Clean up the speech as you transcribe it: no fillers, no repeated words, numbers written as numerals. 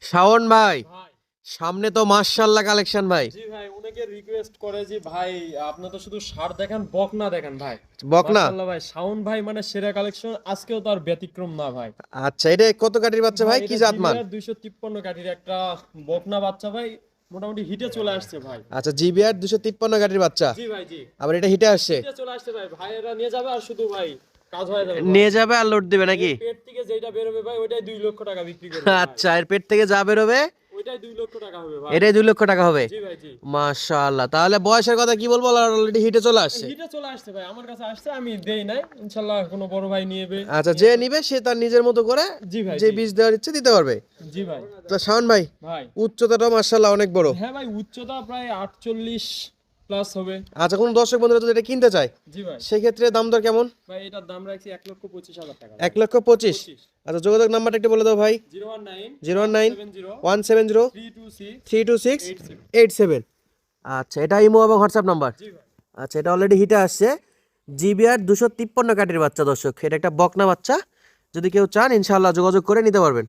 শাওন ভাই, ভাই সামনে তো মাশাআল্লাহ কালেকশন ভাই। জি ভাই, অনেকে রিকোয়েস্ট করে যে ভাই আপনি তো শুধু শার্ট দেখান, বকনা দেখান ভাই। বকনা। মাশাআল্লাহ ভাই, শাওন ভাই মানে সেরা কালেকশন, আজকেও তো আর ব্যতিক্রম না ভাই। আচ্ছা, এটা কত কাটির বাচ্চা ভাই ভাই, কি এটা জাতমান? জিবিআর 253 কাঠির একটা বকনা বাচ্চা ভাই, মোটামুটি হিটে চলে আসছে ভাই। আচ্ছা, জিবিআর 253 কাটির বাচ্চা, জি ভাই জি, আবার এটা হিটে আসছে। হিটে চলে আসছে ভাই। ভাইয়েরা নিয়ে যাবে আর শুধু ভাই কাজ হয়ে যাবে ভাই। নিয়ে যাবে আর লোড দিবে নাকি? এর পেট থেকে যেটা বেরোবে ভাই ওইটাই 2 লক্ষ টাকা বিক্রি করবে ভাই। আচ্ছা, এর পেট থেকে যা বেরোবে ওইটাই 2 লক্ষ টাকা হবে ভাই। এটাই 2 লক্ষ টাকা হবে। জি ভাই জি, মাশাআল্লাহ, তাহলে বয়সের কথা কি বলবো, অলরেডি হিটে চলে আসছে। হিটে চলে আসছে ভাই, আমার কাছে আসছে, আমি দেই নাই, ইনশাআল্লাহ কোনো বড় ভাই নিয়েবে। আচ্ছা, যে নিবে সে তার নিজের মতো করে জি ভাই যে জি, বীজ দেওয়ার ইচ্ছে দিতে পারবে। জি ভাই। তো শাওন ভাই, ভাই উচ্চতাটা মাশাআল্লাহ অনেক বড়। হ্যাঁ ভাই, উচ্চতা প্রায় 48 প্লাস হবে। আচ্ছা, কোন দর্শক বন্ধুরা যদি এটা কিনতে চায় জি ভাই, সেক্ষেত্রে দাম দর কেমন? ভাই এটার দাম রাখছি 1,25,000 টাকা। 1,25,000। 25 আচ্ছা, যোগাযোগ নাম্বারটা একটু বলে দাও ভাই। 019 019 170 170 326 326 87। 87। আচ্ছা, এটা ইমো এবং হোয়াটসঅ্যাপ নাম্বার। জি ভাই, আচ্ছা, এটা অলরেডি হিটে আসছে। জিবিআর 253 কাটির বাচ্চা দর্শক, এটা একটা বকনা বাচ্চা। যদি কেউ চান ইনশাআল্লাহ যোগাযোগ করে নিতে পারবেন।